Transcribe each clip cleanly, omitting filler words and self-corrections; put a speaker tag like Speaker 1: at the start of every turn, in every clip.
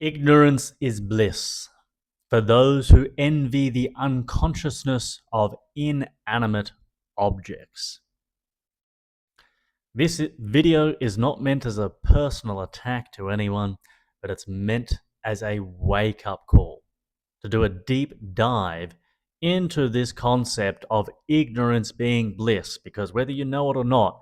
Speaker 1: Ignorance is bliss for those who envy the unconsciousness of inanimate objects. This video is not meant as a personal attack to anyone, but it's meant as a wake-up call to do a deep dive into this concept of ignorance being bliss, because whether you know it or not,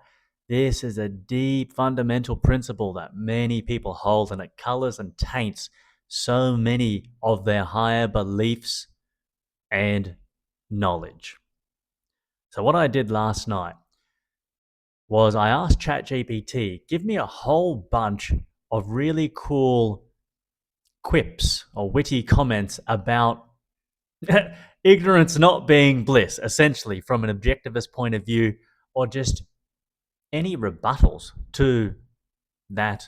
Speaker 1: this is a deep fundamental principle that many people hold, and it colors and taints so many of their higher beliefs and knowledge. So what I did last night was I asked ChatGPT, give me a whole bunch of really cool quips or witty comments about ignorance not being bliss, essentially from an objectivist point of view, or just any rebuttals to that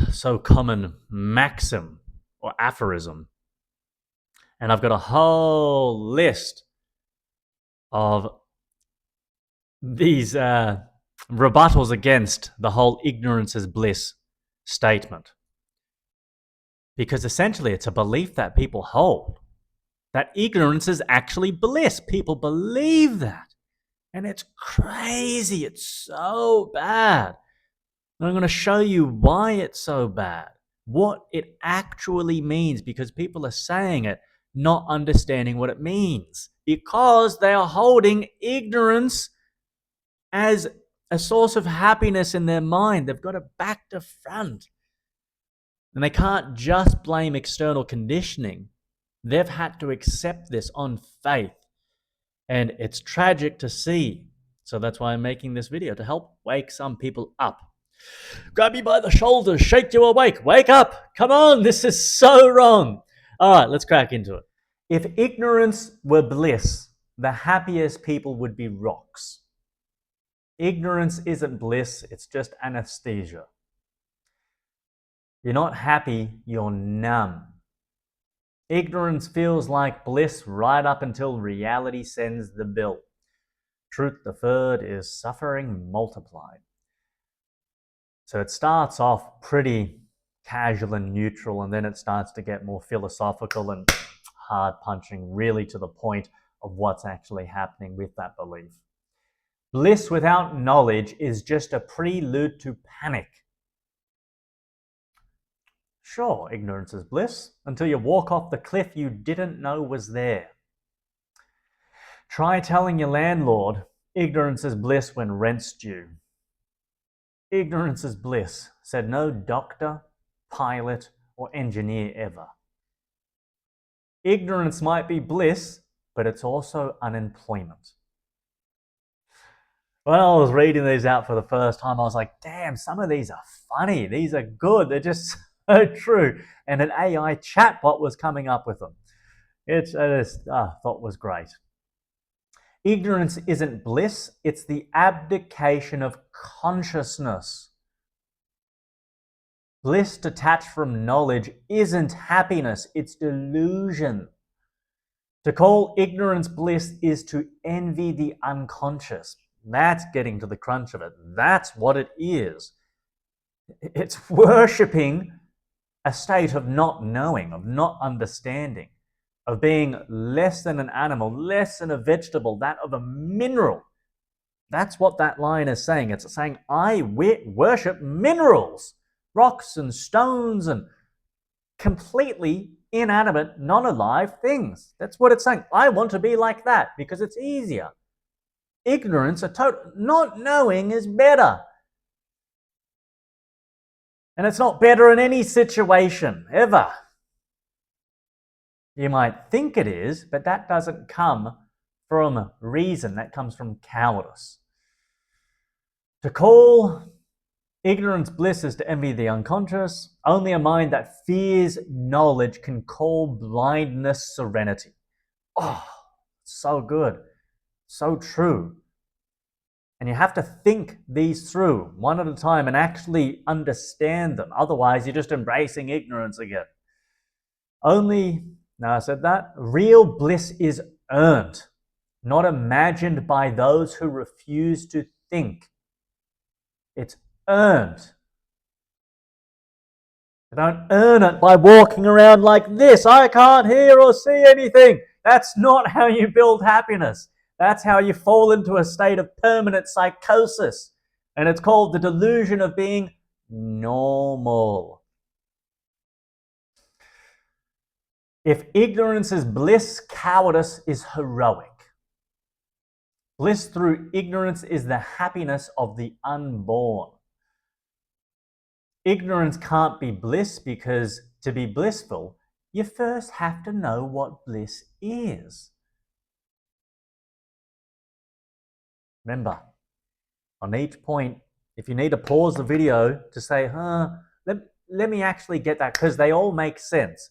Speaker 1: so common maxim or aphorism. And I've got a whole list of these rebuttals against the whole ignorance is bliss statement. Because essentially it's a belief that people hold, that ignorance is actually bliss. People believe that. And it's crazy. It's so bad. And I'm going to show you why it's so bad, what it actually means, because people are saying it, not understanding what it means, because they are holding ignorance as a source of happiness in their mind. They've got it back to front. And they can't just blame external conditioning. They've had to accept this on faith. And it's tragic to see. So that's why I'm making this video, to help wake some people up. Grab you by the shoulders, shake you awake. Wake up. Come on, this is so wrong. All right, let's crack into it. If ignorance were bliss, the happiest people would be rocks. Ignorance isn't bliss, it's just anesthesia. You're not happy, you're numb. Ignorance feels like bliss right up until reality sends the bill. Truth deferred is suffering multiplied. So it starts off pretty casual and neutral, and then it starts to get more philosophical and hard punching, really to the point of what's actually happening with that belief. Bliss without knowledge is just a prelude to panic. Sure, ignorance is bliss until you walk off the cliff you didn't know was there. Try telling your landlord ignorance is bliss when rent's due. Ignorance is bliss, said no doctor, pilot, or engineer ever. Ignorance might be bliss, but it's also unemployment. When I was reading these out for the first time, I was like, damn, some of these are funny. These are good. They're just so true. And an AI chatbot was coming up with them. I just thought was great. Ignorance isn't bliss. It's the abdication of consciousness. Bliss detached from knowledge isn't happiness. It's delusion. To call ignorance bliss is to envy the unconscious. That's getting to the crunch of it. That's what it is. It's worshipping a state of not knowing, of not understanding, of being less than an animal, less than a vegetable, that of a mineral. That's what that line is saying. It's saying, I worship minerals, rocks and stones and completely inanimate, non-alive things. That's what it's saying. I want to be like that because it's easier. Ignorance, not knowing is better. And it's not better in any situation, ever. You might think it is, but that doesn't come from reason. That comes from cowardice. To call ignorance bliss is to envy the unconscious. Only a mind that fears knowledge can call blindness serenity. Oh, so good. So true. And you have to think these through one at a time and actually understand them. Otherwise, you're just embracing ignorance again. Now I said that, real bliss is earned, not imagined by those who refuse to think. It's earned. You don't earn it by walking around like this. I can't hear or see anything. That's not how you build happiness. That's how you fall into a state of permanent psychosis. And it's called the delusion of being normal. If ignorance is bliss, cowardice is heroic. Bliss through ignorance is the happiness of the unborn. Ignorance can't be bliss because to be blissful, you first have to know what bliss is. Remember, on each point, if you need to pause the video to say, let me actually get that, because they all make sense.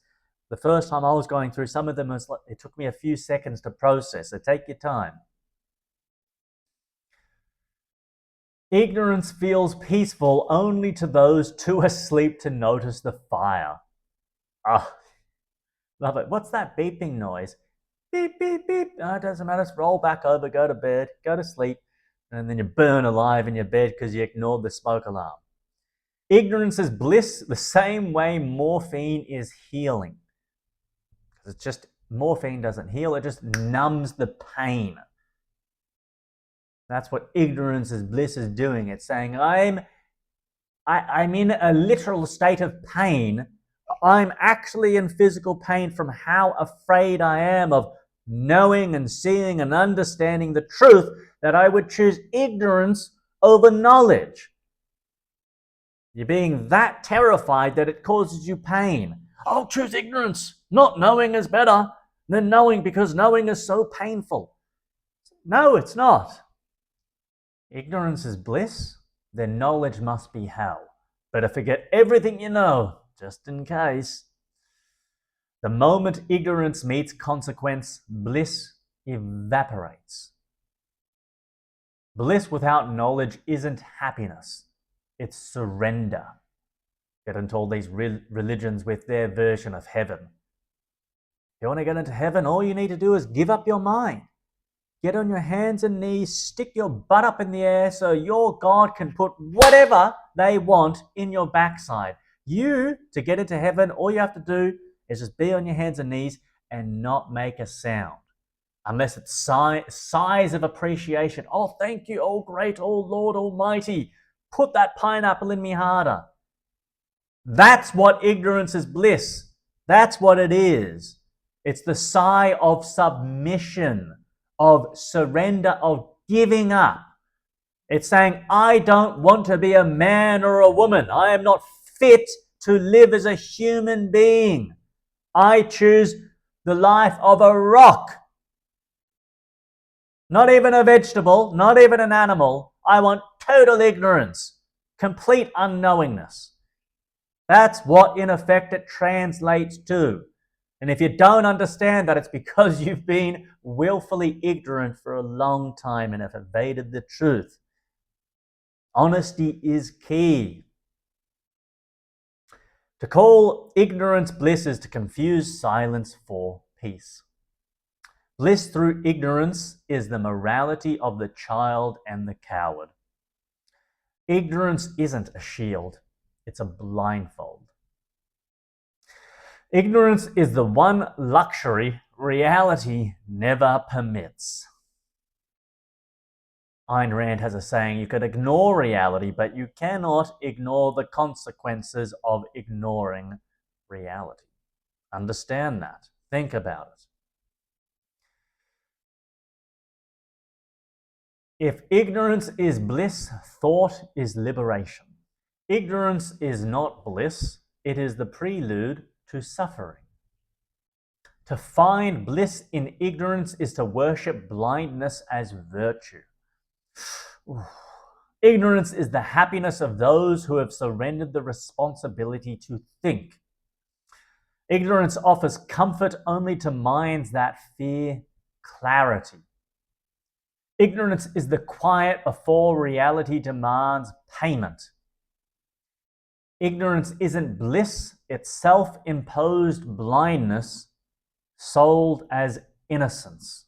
Speaker 1: The first time I was going through some of them, it took me a few seconds to process, so take your time. Ignorance feels peaceful only to those too asleep to notice the fire. Ah, love it. What's that beeping noise? Beep, beep, beep. No, it doesn't matter. Just roll back over, go to bed, go to sleep, and then you burn alive in your bed because you ignored the smoke alarm. Ignorance is bliss the same way morphine is healing. It's just, morphine doesn't heal, it just numbs the pain. That's what ignorance is bliss is doing. It's saying, I'm in a literal state of pain. I'm actually in physical pain from how afraid I am of knowing and seeing and understanding the truth that I would choose ignorance over knowledge. You're being that terrified that it causes you pain. I'll choose ignorance. Not knowing is better than knowing because knowing is so painful. No, it's not. Ignorance is bliss, then knowledge must be hell. Better forget everything you know, just in case. The moment ignorance meets consequence, bliss evaporates. Bliss without knowledge isn't happiness, it's surrender. Get into all these religions with their version of heaven. If you want to get into heaven, all you need to do is give up your mind. Get on your hands and knees, stick your butt up in the air so your God can put whatever they want in your backside. You, to get into heaven, all you have to do is just be on your hands and knees and not make a sound. Unless it's sighs of appreciation. Oh, thank you, oh great, oh Lord Almighty. Put that pineapple in me harder. That's what ignorance is bliss. That's what it is. It's the sigh of submission, of surrender, of giving up. It's saying, I don't want to be a man or a woman. I am not fit to live as a human being. I choose the life of a rock. Not even a vegetable, not even an animal. I want total ignorance, complete unknowingness. That's what, in effect, it translates to. And if you don't understand that, it's because you've been willfully ignorant for a long time and have evaded the truth. Honesty is key. To call ignorance bliss is to confuse silence for peace. Bliss through ignorance is the morality of the child and the coward. Ignorance isn't a shield, it's a blindfold. Ignorance is the one luxury reality never permits. Ayn Rand has a saying, you could ignore reality, but you cannot ignore the consequences of ignoring reality. Understand that. Think about it. If ignorance is bliss, thought is liberation. Ignorance is not bliss, it is the prelude to suffering. To find bliss in ignorance is to worship blindness as virtue. Ignorance is the happiness of those who have surrendered the responsibility to think. Ignorance offers comfort only to minds that fear clarity. Ignorance is the quiet before reality demands payment. Ignorance isn't bliss, it's self-imposed blindness sold as innocence.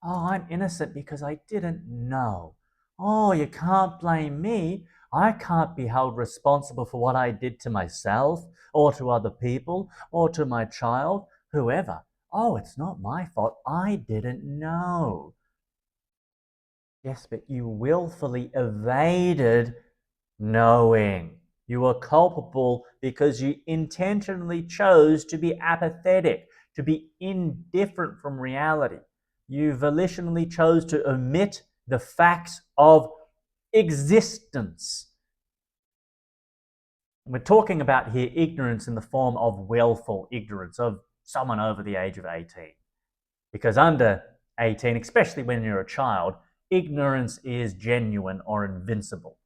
Speaker 1: Oh, I'm innocent because I didn't know. Oh, you can't blame me. I can't be held responsible for what I did to myself or to other people or to my child, whoever. Oh, it's not my fault. I didn't know. Yes, but you willfully evaded knowing. You were culpable because you intentionally chose to be apathetic, to be indifferent from reality. You volitionally chose to omit the facts of existence. We're talking about here ignorance in the form of willful ignorance of someone over the age of 18. Because under 18, especially when you're a child, ignorance is genuine or invincible.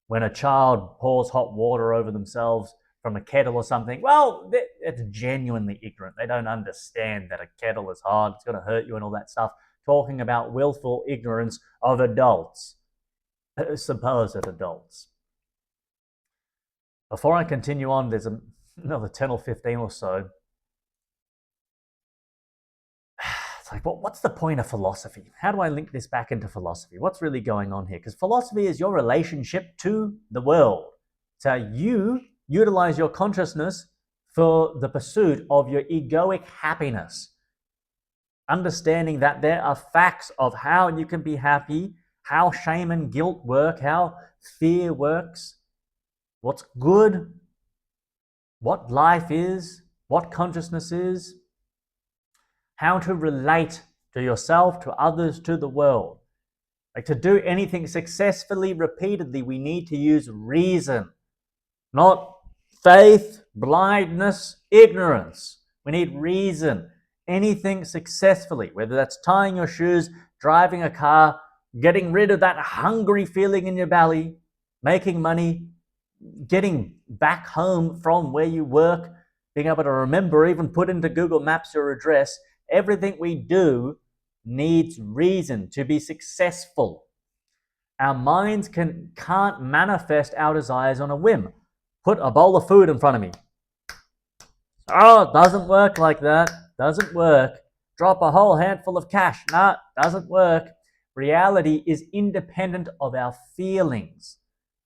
Speaker 1: When a child pours hot water over themselves from a kettle or something, well, it's genuinely ignorant. They don't understand that a kettle is hot, it's going to hurt you and all that stuff. Talking about willful ignorance of adults, supposed adults. Before I continue on, there's another 10 or 15 or so. It's like, what's the point of philosophy? How do I link this back into philosophy? What's really going on here? Because philosophy is your relationship to the world. So you utilize your consciousness for the pursuit of your egoic happiness. Understanding that there are facts of how you can be happy, how shame and guilt work, how fear works, what's good, what life is, what consciousness is, how to relate to yourself, to others, to the world. Like, to do anything successfully, repeatedly, we need to use reason, not faith, blindness, ignorance. We need reason. Anything successfully, whether that's tying your shoes, driving a car, getting rid of that hungry feeling in your belly, making money, getting back home from where you work, being able to remember, even put into Google Maps your address. Everything we do needs reason to be successful. Our minds can't manifest our desires on a whim. Put a bowl of food in front of me. Oh, it doesn't work like that. Doesn't work. Drop a whole handful of cash. Nah, doesn't work. Reality is independent of our feelings.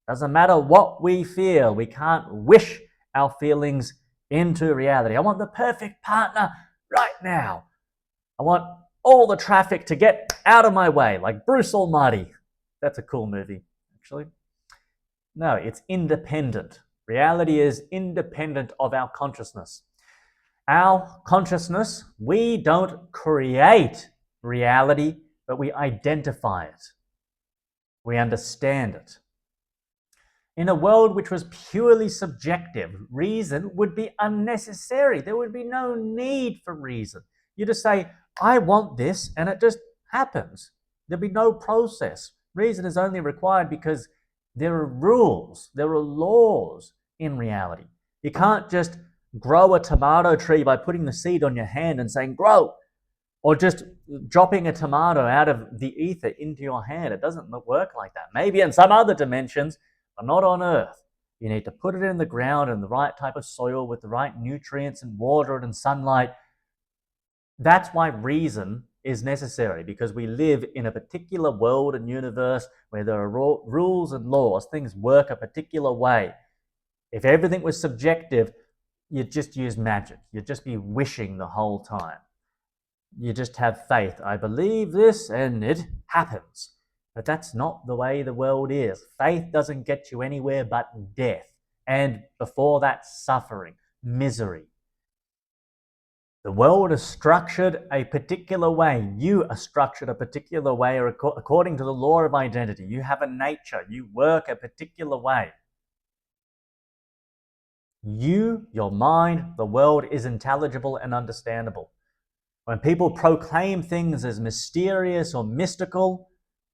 Speaker 1: Doesn't matter what we feel. We can't wish our feelings into reality. I want the perfect partner right now. I want all the traffic to get out of my way, like Bruce Almighty. That's a cool movie, actually. No, it's independent. Reality is independent of our consciousness. Our consciousness, we don't create reality, but we identify it. We understand it. In a world which was purely subjective, reason would be unnecessary. There would be no need for reason. You just say, I want this, and it just happens. There'd be no process. Reason is only required because there are rules, there are laws in reality. You can't just grow a tomato tree by putting the seed on your hand and saying, grow, or just dropping a tomato out of the ether into your hand. It doesn't work like that. Maybe in some other dimensions, but not on Earth. You need to put it in the ground in the right type of soil with the right nutrients and water it and sunlight. That's why reason is necessary, because we live in a particular world and universe where there are rules and laws. Things work a particular way. If everything was subjective, you'd just use magic. You'd just be wishing the whole time. You just have faith. I believe this and it happens. But that's not the way the world is. Faith doesn't get you anywhere but death. And before that, suffering, misery. The world is structured a particular way. You are structured a particular way according to the law of identity. You have a nature. You work a particular way. You, your mind, the world is intelligible and understandable. When people proclaim things as mysterious or mystical,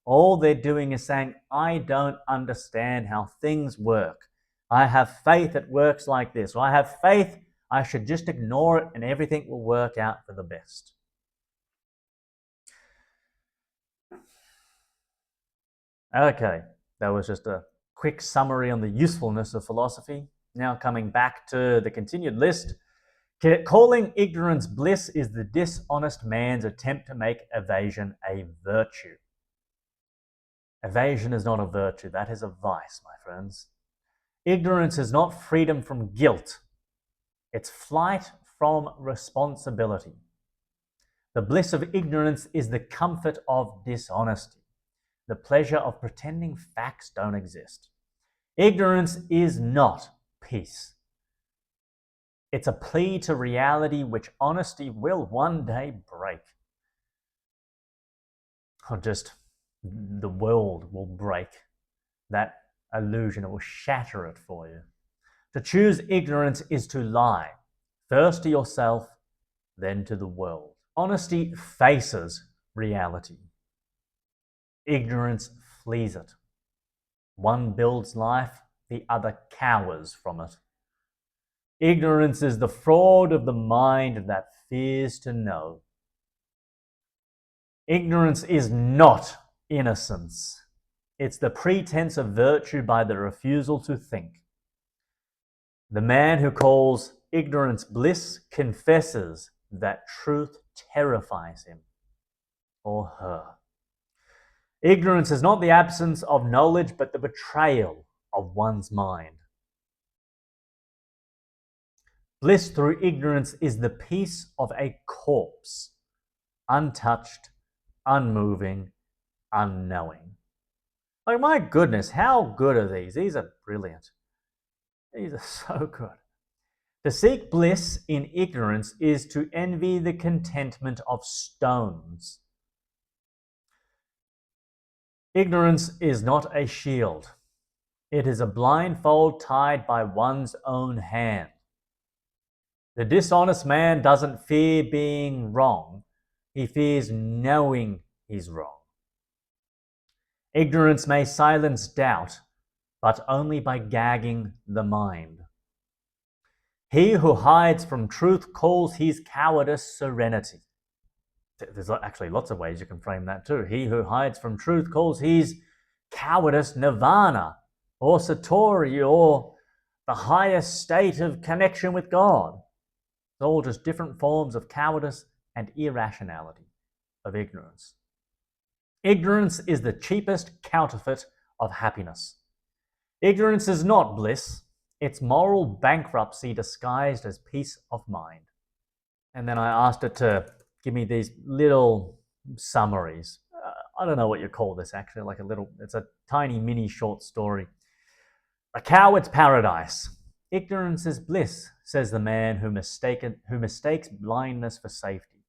Speaker 1: all they're doing is saying, I don't understand how things work. I have faith it works like this. Or I have faith I should just ignore it and everything will work out for the best. Okay, that was just a quick summary on the usefulness of philosophy. Now coming back to the continued list. Calling ignorance bliss is the dishonest man's attempt to make evasion a virtue. Evasion is not a virtue, that is a vice, my friends. Ignorance is not freedom from guilt, it's flight from responsibility. The bliss of ignorance is the comfort of dishonesty, the pleasure of pretending facts don't exist. Ignorance is not peace. It's a plea to reality which honesty will one day break. Or just the world will break that illusion, it will shatter it for you. To choose ignorance is to lie, first to yourself, then to the world. Honesty faces reality. Ignorance flees it. One builds life, the other cowers from it. Ignorance is the fraud of the mind that fears to know. Ignorance is not innocence. It's the pretense of virtue by the refusal to think. The man who calls ignorance bliss confesses that truth terrifies him or her. Ignorance is not the absence of knowledge, but the betrayal of one's mind. Bliss through ignorance is the peace of a corpse, untouched, unmoving, unknowing. Like, my goodness, how good are these? These are brilliant. These are so good. To seek bliss in ignorance is to envy the contentment of stones. Ignorance is not a shield. It is a blindfold tied by one's own hand. The dishonest man doesn't fear being wrong. He fears knowing he's wrong. Ignorance may silence doubt, but only by gagging the mind. He who hides from truth calls his cowardice serenity. There's actually lots of ways you can frame that too. He who hides from truth calls his cowardice nirvana or satori or the highest state of connection with God. It's all just different forms of cowardice and irrationality of ignorance. Ignorance is the cheapest counterfeit of happiness. Ignorance is not bliss. It's moral bankruptcy disguised as peace of mind. And then I asked it to give me these little summaries. I don't know what you call this actually, it's a tiny mini short story. A coward's paradise. Ignorance is bliss, says the man who mistakes blindness for safety.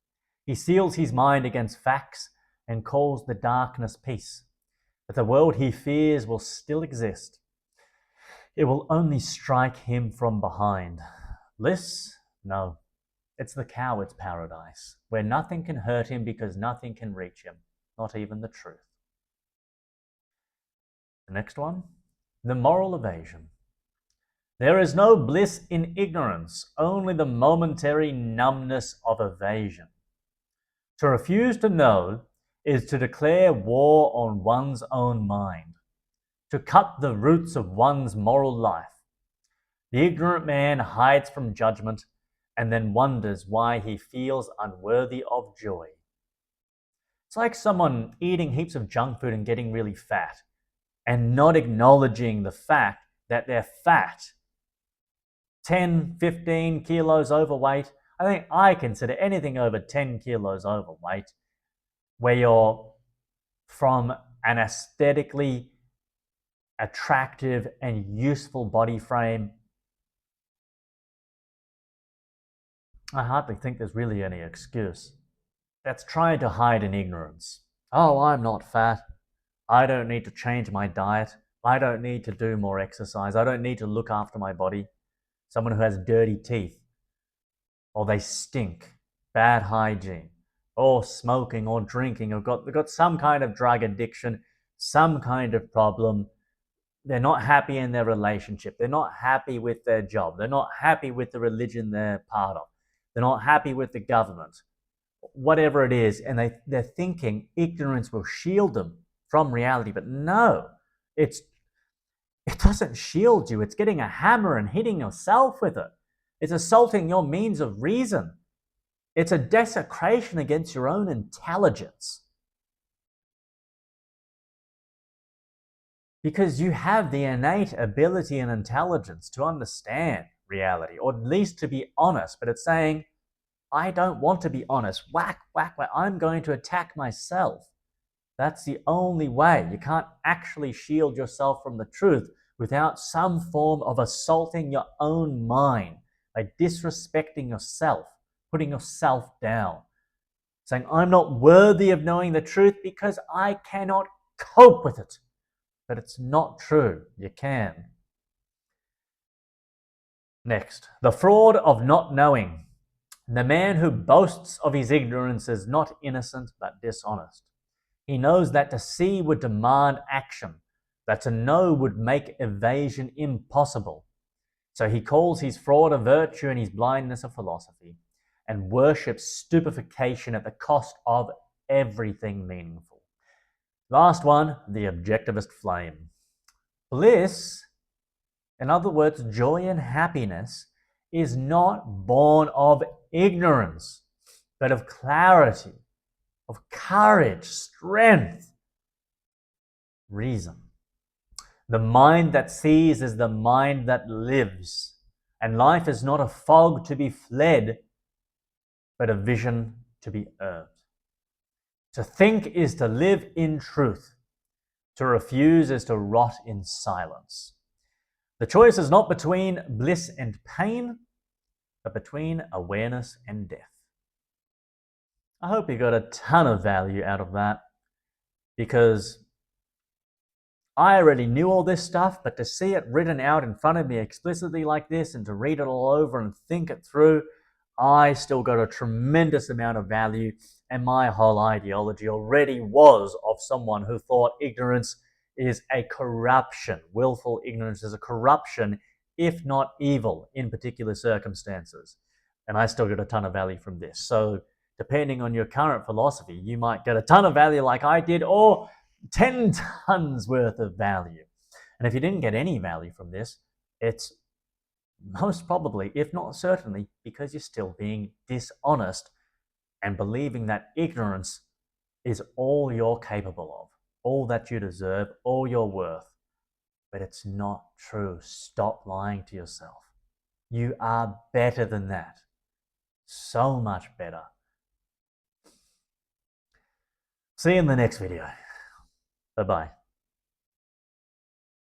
Speaker 1: He seals his mind against facts and calls the darkness peace. But the world he fears will still exist. It will only strike him from behind. Bliss? No. It's the coward's paradise, where nothing can hurt him because nothing can reach him, not even the truth. The next one, the moral evasion. There is no bliss in ignorance, only the momentary numbness of evasion. To refuse to know is to declare war on one's own mind, to cut the roots of one's moral life. The ignorant man hides from judgment and then wonders why he feels unworthy of joy. It's like someone eating heaps of junk food and getting really fat and not acknowledging the fact that they're fat. 10, 15 kilos overweight. I think I consider anything over 10 kilos overweight, where you're from an aesthetically attractive and useful body frame. I hardly think there's really any excuse. That's trying to hide in ignorance. Oh, I'm not fat. I don't need to change my diet. I don't need to do more exercise. I don't need to look after my body. Someone who has dirty teeth, or they stink, bad hygiene, or smoking or drinking, or they've got some kind of drug addiction, some kind of problem. They're not happy in their relationship. They're not happy with their job. They're not happy with the religion they're part of. They're not happy with the government, whatever it is, and they're thinking ignorance will shield them from reality. But no, it doesn't shield you. It's getting a hammer and hitting yourself with it. It's assaulting your means of reason. It's a desecration against your own intelligence. Because you have the innate ability and intelligence to understand reality, or at least to be honest, but it's saying, I don't want to be honest. Whack, whack, whack. I'm going to attack myself. That's the only way. You can't actually shield yourself from the truth without some form of assaulting your own mind by disrespecting yourself, putting yourself down, saying, I'm not worthy of knowing the truth because I cannot cope with it. But it's not true. You can. Next, the fraud of not knowing. The man who boasts of his ignorance is not innocent but dishonest. He knows that to see would demand action, that to know would make evasion impossible. So he calls his fraud a virtue and his blindness a philosophy, and worships stupefaction at the cost of everything meaningful. Last one, the objectivist flame. Bliss, in other words, joy and happiness, is not born of ignorance, but of clarity, of courage, strength, reason. The mind that sees is the mind that lives, and life is not a fog to be fled, but a vision to be earned. To think is to live in truth. To refuse is to rot in silence. The choice is not between bliss and pain, but between awareness and death. I hope you got a ton of value out of that, because I already knew all this stuff, but to see it written out in front of me explicitly like this and to read it all over and think it through, I still got a tremendous amount of value, and my whole ideology already was of someone who thought ignorance is a corruption. Willful ignorance is a corruption, if not evil, in particular circumstances. And I still get a ton of value from this. So depending on your current philosophy, you might get a ton of value like I did, or 10 tons worth of value. And if you didn't get any value from this, it's most probably, if not certainly, because you're still being dishonest and believing that ignorance is all you're capable of, all that you deserve, all your worth. But it's not true. Stop lying to yourself. You are better than that. So much better. See you in the next video. Bye-bye.